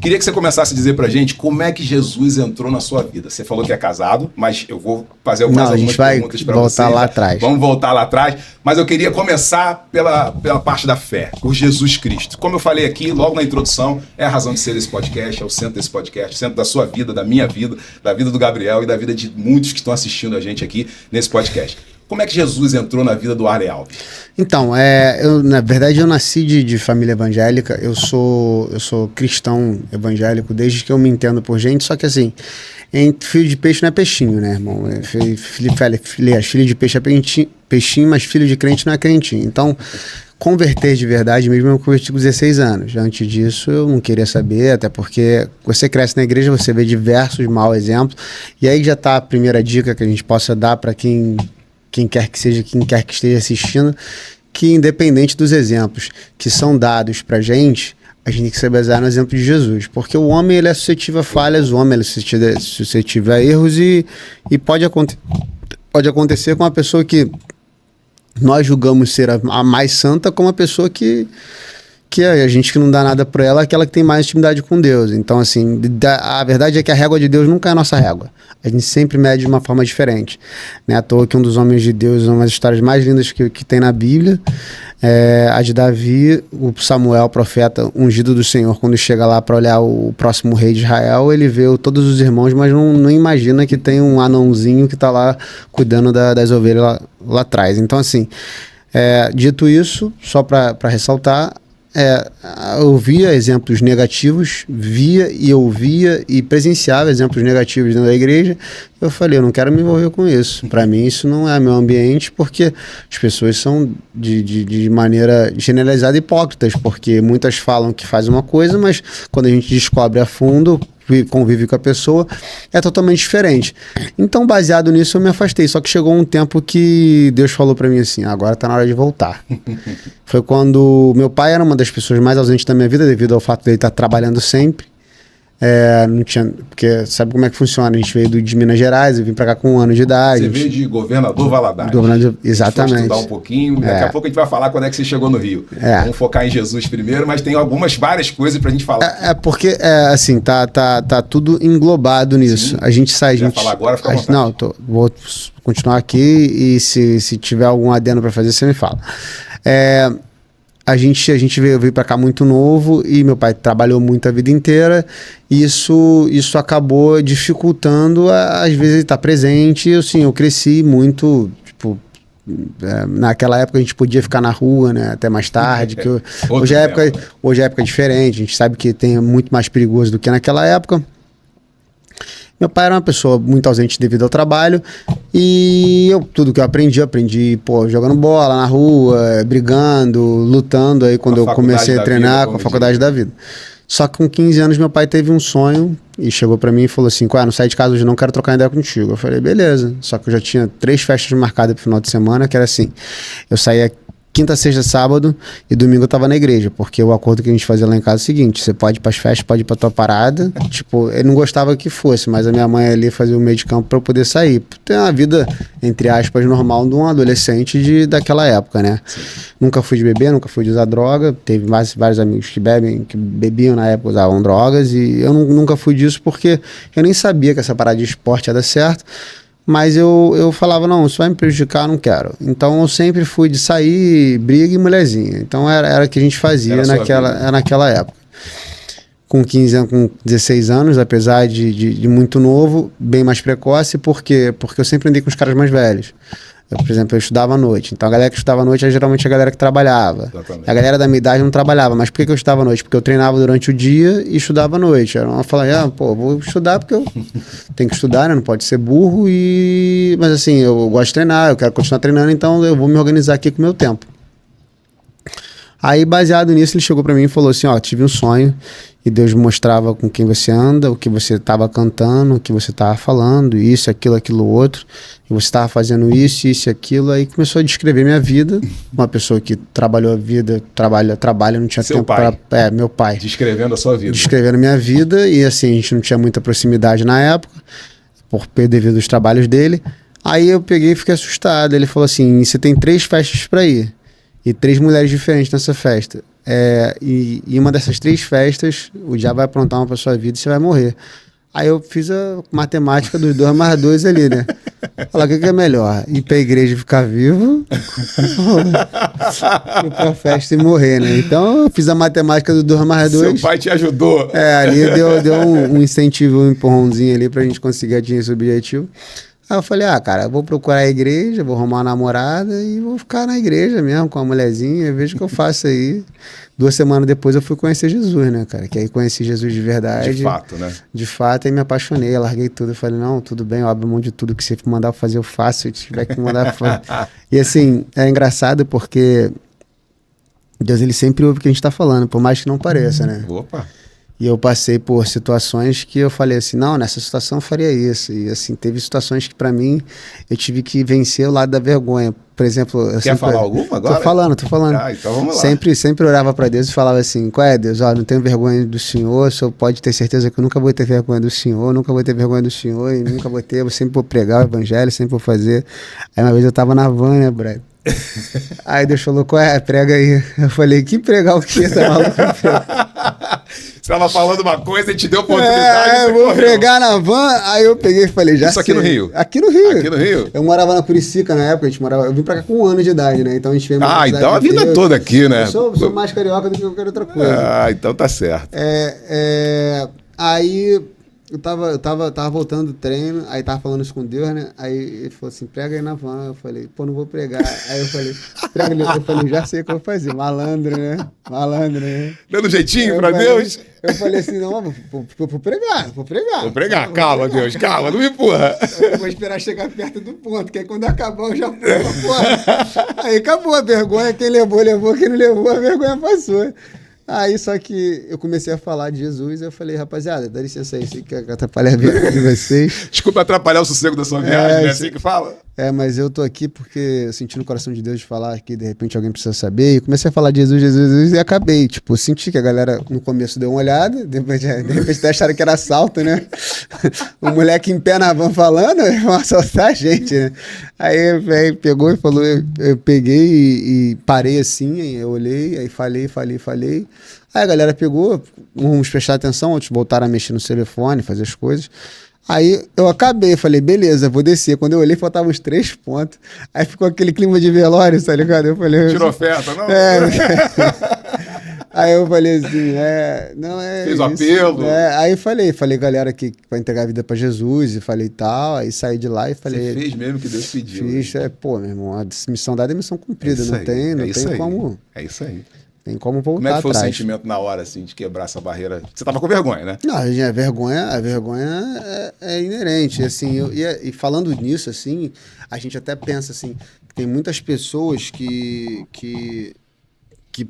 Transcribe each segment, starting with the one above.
Queria que você começasse a dizer pra gente como é que Jesus entrou na sua vida. Você falou que é casado, mas eu vou fazer algumas perguntas para você. Voltar lá atrás. Vamos voltar lá atrás, mas eu queria começar pela parte da fé, por Jesus Cristo. Como eu falei aqui, logo na introdução, é a razão de ser desse podcast, é o centro desse podcast, o centro da sua vida, da minha vida, da vida do Gabriel e da vida de muitos que estão assistindo a gente aqui nesse podcast. Como é que Jesus entrou na vida do Arley Alves? Então, na verdade eu nasci de família evangélica, eu sou cristão evangélico desde que eu me entendo por gente, só que assim, filho de peixe não é peixinho, né, irmão? Filho de peixe é peixinho, mas filho de crente não é crentinho. Então, converter de verdade mesmo, eu converti com 16 anos. Antes disso, eu não queria saber, até porque você cresce na igreja, você vê diversos maus exemplos, e aí já tá a primeira dica que a gente possa dar para quem quer que seja, quem quer que esteja assistindo, que independente dos exemplos que são dados pra gente, a gente tem que se basear no exemplo de Jesus, porque o homem ele é suscetível a falhas, o homem ele é suscetível a erros e pode acontecer com uma pessoa que nós julgamos ser a mais santa, como uma pessoa que a gente que não dá nada por ela, é aquela que tem mais intimidade com Deus. Então, assim, a verdade é que a régua de Deus nunca é a nossa régua. A gente sempre mede de uma forma diferente. Não é à toa que um dos homens de Deus, uma das histórias mais lindas que tem na Bíblia, é a de Davi, o Samuel, profeta ungido do Senhor, quando chega lá para olhar o próximo rei de Israel, ele vê todos os irmãos, mas não imagina que tem um anãozinho que está lá cuidando das ovelhas lá atrás. Então, assim, dito isso, só para ressaltar, eu via exemplos negativos, via e ouvia e presenciava exemplos negativos dentro da igreja. Eu falei, eu não quero me envolver com isso. Para mim isso não é meu ambiente, porque as pessoas são de maneira generalizada hipócritas, porque muitas falam que faz uma coisa, mas quando a gente descobre a fundo, convive com a pessoa, é totalmente diferente. Então, baseado nisso, eu me afastei. Só que chegou um tempo que Deus falou pra mim assim, agora tá na hora de voltar. Foi quando meu pai era uma das pessoas mais ausentes da minha vida, devido ao fato dele estar trabalhando sempre. Não tinha, porque sabe como é que funciona? A gente veio de Minas Gerais, eu vim pra cá com 1 ano de idade. Você veio de Governador Valadares. Exatamente. Foi estudar um pouquinho, daqui a pouco a gente vai falar quando é que você chegou no Rio. Vamos focar em Jesus primeiro, mas tem várias coisas pra gente falar. Porque, assim, tá tudo englobado nisso. Sim. A gente sai... Vai falar agora, fica à vontade. Não, vou continuar aqui e se tiver algum adendo pra fazer, você me fala. A gente veio para cá muito novo e meu pai trabalhou muito a vida inteira. Isso acabou dificultando, às vezes, ele estar presente. Eu cresci muito, tipo... naquela época a gente podia ficar na rua, né, até mais tarde. Hoje a época é diferente, a gente sabe que tem muito mais perigoso do que naquela época. Meu pai era uma pessoa muito ausente devido ao trabalho e tudo que eu aprendi, jogando bola na rua, brigando, lutando, aí quando eu comecei a treinar com a faculdade da vida. Só que com 15 anos meu pai teve um sonho e chegou pra mim e falou assim, não sai de casa hoje não, quero trocar ideia contigo. Eu falei, beleza. Só que eu já tinha 3 festas marcadas pro final de semana, que era assim, eu saía quinta, sexta, sábado e domingo eu tava na igreja, porque o acordo que a gente fazia lá em casa é o seguinte, você pode ir pras festas, pode ir pra tua parada, ele não gostava que fosse, mas a minha mãe ali fazia o meio de campo pra eu poder sair, ter uma vida, entre aspas, normal de um adolescente daquela época, né? Sim. Nunca fui de beber, nunca fui de usar droga, teve vários amigos que bebiam na época, usavam drogas, e eu nunca fui disso porque eu nem sabia que essa parada de esporte ia dar certo. Mas eu falava, não, isso vai me prejudicar, não quero. Então eu sempre fui de sair, briga e mulherzinha. Então era o que a gente fazia naquela época. Com 15 anos, com 16 anos, apesar de muito novo, bem mais precoce, por quê? Porque eu sempre andei com os caras mais velhos. Por exemplo, eu estudava à noite. Então a galera que estudava à noite era geralmente a galera que trabalhava. Exatamente. A galera da minha idade não trabalhava. Mas por que eu estudava à noite? Porque eu treinava durante o dia e estudava à noite. Eu falava, vou estudar porque eu tenho que estudar, né? Não pode ser burro. Mas assim, eu gosto de treinar, eu quero continuar treinando, então eu vou me organizar aqui com o meu tempo. Aí, baseado nisso, ele chegou pra mim e falou assim, tive um sonho e Deus mostrava com quem você anda, o que você estava cantando, o que você estava falando, isso, aquilo, outro, e você estava fazendo isso e aquilo, aí começou a descrever minha vida, uma pessoa que trabalhou a vida, trabalha, não tinha tempo para... meu pai. Descrevendo a sua vida. Descrevendo a minha vida, e assim, a gente não tinha muita proximidade na época, devido aos trabalhos dele. Aí eu peguei e fiquei assustado, ele falou assim, você tem 3 festas para ir. E 3 mulheres diferentes nessa festa. e uma dessas 3 festas, o diabo vai aprontar uma pra sua vida e você vai morrer. Aí eu fiz a matemática dos 2 mais 2 ali, né? Falar, o que é melhor? Ir pra igreja e ficar vivo? Ir pra festa e morrer, né? Então eu fiz a matemática dos 2 mais 2. Seu pai te ajudou. Ali deu um incentivo, um empurrãozinho ali pra gente conseguir atingir esse objetivo. Aí eu falei, cara, eu vou procurar a igreja, vou arrumar uma namorada e vou ficar na igreja mesmo, com a mulherzinha, vejo o que eu faço aí. 2 semanas depois eu fui conhecer Jesus, né, cara? Que aí conheci Jesus de verdade. De fato, né? De fato, aí me apaixonei, larguei tudo. Eu falei, não, tudo bem, eu abro mão de tudo que você mandar fazer, eu faço. Se tiver que mandar fazer. E assim, é engraçado porque Deus, ele sempre ouve o que a gente tá falando, por mais que não pareça, né? Opa! E eu passei por situações que eu falei assim, não, nessa situação eu faria isso. E assim, teve situações que pra mim eu tive que vencer o lado da vergonha. Por exemplo... Quer falar alguma agora? Tô falando. Então vamos lá. Sempre orava pra Deus e falava assim, qual é, Deus? Não tenho vergonha do Senhor, o Senhor pode ter certeza que eu nunca vou ter vergonha do Senhor, nunca vou ter vergonha do Senhor, e nunca vou ter, eu sempre vou pregar o evangelho, sempre vou fazer. Aí uma vez eu tava na van, né, Brad? Aí Deus falou, qual é? Prega aí. Eu falei, que pregar o quê? Tá maluco? Você tava falando uma coisa e te deu oportunidade. Eu vou pregar na van. Aí eu peguei e falei, já Isso aqui no Rio? Aqui no Rio. Aqui no Rio? Eu morava na Curicica na época, eu vim pra cá com 1 ano de idade, né? Então a gente veio... Então a vida toda aqui, né? Eu sou mais carioca do que qualquer outra coisa. Então tá certo. Aí... Eu tava voltando do treino, aí tava falando isso com Deus, né? Aí ele falou assim, prega aí na van. Eu falei, pô, não vou pregar. Aí eu falei, prega ali. Eu falei, já sei o que eu vou fazer. Malandro, né? Dando jeitinho pra Deus? Eu falei assim, não, vou pregar. Vou pregar, calma, Deus, calma, não me empurra. Eu vou esperar chegar perto do ponto, que aí quando acabar eu já vou. Aí acabou a vergonha, quem levou, quem não levou, a vergonha passou. Aí só que eu comecei a falar de Jesus e eu falei, rapaziada, dá licença aí, sei que atrapalha a vida de vocês. Desculpa atrapalhar o sossego da sua viagem, né? Assim que fala? Mas eu tô aqui porque eu senti no coração de Deus de falar que de repente alguém precisa saber. E comecei a falar de Jesus e acabei. Tipo, senti que a galera no começo deu uma olhada, de repente até acharam que era assalto, né? O moleque em pé na van falando, vão assaltar a gente, né? Aí o velho pegou e falou, eu peguei e parei assim, aí eu olhei, aí falei. Aí a galera pegou, uns prestaram atenção, outros voltaram a mexer no telefone, fazer as coisas. Aí eu acabei, falei, beleza, vou descer. Quando eu olhei, faltavam uns 3 pontos. Aí ficou aquele clima de velório, tá ligado? Eu falei... Tirou oferta, não? Aí eu falei assim, não é fez o apelo. Aí falei, galera, que vai entregar a vida pra Jesus, e falei tal, aí saí de lá e falei... Você fez mesmo que Deus pediu. Fiz, meu irmão, a missão dada é missão cumprida, não tem como... É isso aí. Tem como voltar atrás. Como é que foi o sentimento na hora, assim, de quebrar essa barreira? Você tava com vergonha, né? Não, a vergonha é inerente, assim, e falando nisso, assim, a gente até pensa, assim, que tem muitas pessoas que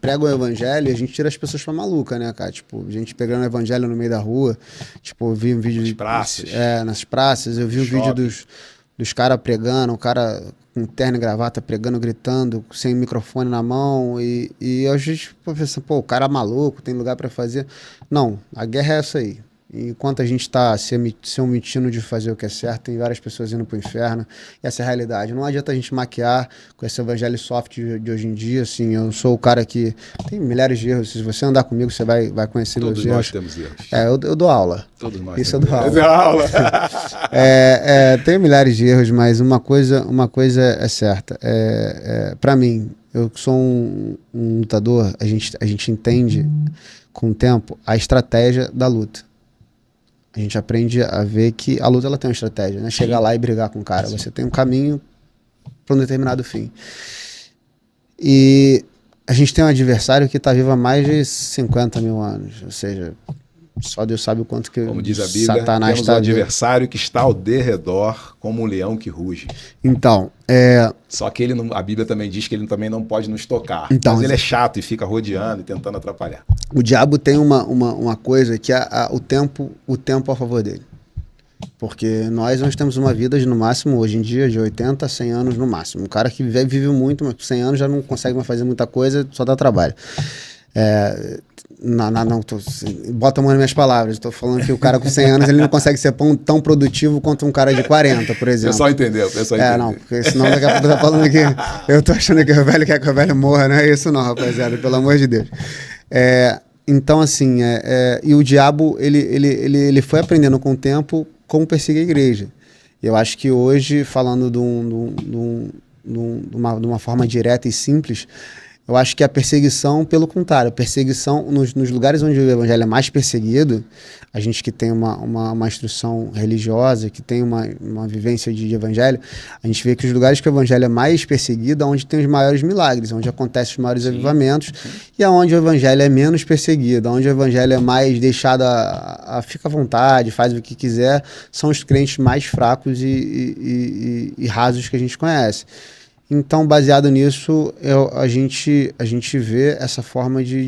pregam o evangelho e a gente tira as pessoas pra maluca, né, cara? Tipo, a gente pegando o evangelho no meio da rua, tipo, eu vi um vídeo... Nas praças. Nas praças, eu vi um vídeo dos caras pregando, um cara com terno e gravata pregando, gritando, sem microfone na mão, e a gente pensa, pô, o cara é maluco, tem lugar pra fazer. Não, a guerra é essa aí. Enquanto a gente está se omitindo de fazer o que é certo, tem várias pessoas indo para o inferno. E essa é a realidade. Não adianta a gente maquiar com esse evangelho soft de hoje em dia. Assim, eu sou o cara que tem milhares de erros. Se você andar comigo, você vai conhecer meus erros. Todos nós temos erros. Eu dou aula. Todos nós Isso eu dou aula. aula. Tenho milhares de erros, mas uma coisa é certa. Para mim, eu sou um lutador, a gente entende com o tempo a estratégia da luta. A gente aprende a ver que a luta ela tem uma estratégia, né? Chegar lá e brigar com o cara. Você tem um caminho para um determinado fim. E a gente tem um adversário que está vivo há mais de 50 mil anos. Ou seja, só Deus sabe o quanto que como diz a Bíblia, Satanás temos um adversário que está ao derredor como um leão que ruge. Então, só que a Bíblia também diz que ele também não pode nos tocar. Então, mas ele é chato e fica rodeando e tentando atrapalhar. O diabo tem uma coisa que é o tempo a favor dele. Porque nós temos uma vida de, no máximo, hoje em dia, de 80 a 100 anos no máximo. Um cara que vive muito, mas com 100 anos já não consegue mais fazer muita coisa, só dá trabalho. Não, bota a mão nas minhas palavras. Estou falando que o cara com 100 anos ele não consegue ser tão produtivo quanto um cara de 40, por exemplo. O pessoal entendeu. Não, porque senão daqui a pouco tá falando que eu tô achando que o velho quer que o velho morra, não é isso não, rapaziada, pelo amor de Deus. Então, assim, e o diabo, ele foi aprendendo com o tempo como perseguir a igreja. Eu acho que hoje, falando de uma forma direta e simples, eu acho que a perseguição, pelo contrário, a perseguição nos lugares onde o evangelho é mais perseguido, a gente que tem uma instrução religiosa, que tem uma vivência de evangelho, a gente vê que os lugares que o evangelho é mais perseguido é onde tem os maiores milagres, onde acontecem os maiores avivamentos, e aonde o evangelho é menos perseguido, onde o evangelho é mais deixado fica à vontade, faz o que quiser, são os crentes mais fracos e rasos que a gente conhece. Então, baseado nisso, a gente vê essa forma de...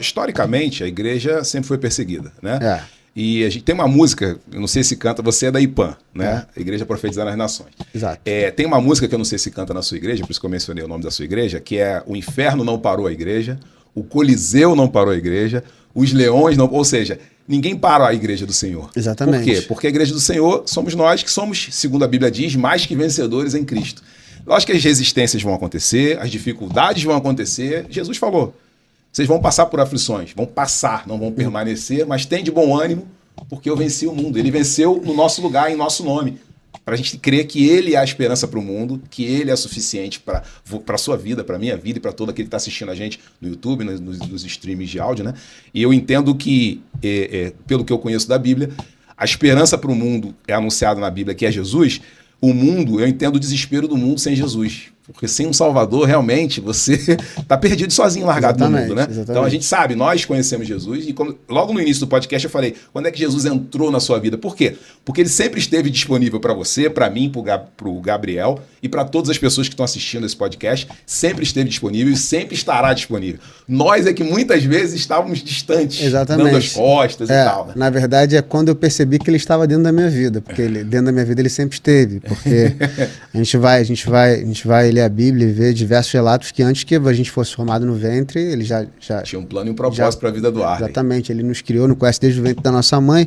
Historicamente, a igreja sempre foi perseguida, né? E a gente tem uma música, eu não sei se canta, você é da IPAM, né? Igreja Profetizando as Nações. Exato. Tem uma música que eu não sei se canta na sua igreja, por isso que eu mencionei o nome da sua igreja, que é O Inferno Não Parou a Igreja, o Coliseu Não Parou a Igreja, os Leões Não... Ou seja, ninguém para a igreja do Senhor. Exatamente. Por quê? Porque a igreja do Senhor somos nós que somos, segundo a Bíblia diz, mais que vencedores em Cristo. Lógico que as resistências vão acontecer, as dificuldades vão acontecer. Jesus falou, vocês vão passar por aflições, vão passar, não vão permanecer, mas tem de bom ânimo, porque eu venci o mundo. Ele venceu no nosso lugar, em nosso nome. Para a gente crer que Ele é a esperança para o mundo, que Ele é suficiente para a sua vida, para a minha vida e para todo aquele que está assistindo a gente no YouTube, nos streams de áudio, né? E eu entendo que, pelo que eu conheço da Bíblia, a esperança para o mundo é anunciada na Bíblia, que é Jesus. O mundo, eu entendo o desespero do mundo sem Jesus. Porque sem um Salvador, realmente, você está perdido sozinho, largado no mundo, né? Exatamente. Então a gente sabe, nós conhecemos Jesus e logo no início do podcast eu falei, quando é que Jesus entrou na sua vida? Por quê? Porque ele sempre esteve disponível para você, para mim, para o Gabriel e para todas as pessoas que estão assistindo esse podcast, sempre esteve disponível e sempre estará disponível. Nós é que muitas vezes estávamos distantes, dando as costas e tal. Né? Na verdade, é quando eu percebi que ele estava dentro da minha vida, porque dentro da minha vida ele sempre esteve, porque a gente vai ler a Bíblia e ver diversos relatos que antes que a gente fosse formado no ventre, ele já tinha um plano e um propósito para a vida do Arley. Exatamente, ele nos criou, nos conhece desde o ventre da nossa mãe.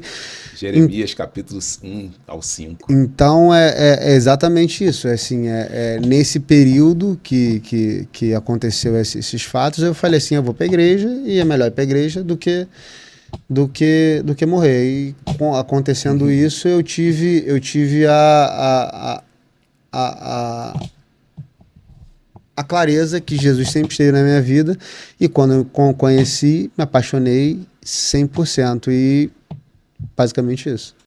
Jeremias, capítulos 1 ao 5. Então, é exatamente isso. Assim, nesse período que aconteceu esses fatos, eu falei assim, eu vou para a igreja e é melhor ir para a igreja do que morrer. E acontecendo isso, eu tive a clareza que Jesus sempre esteve na minha vida, e quando eu conheci, me apaixonei 100%, e basicamente isso.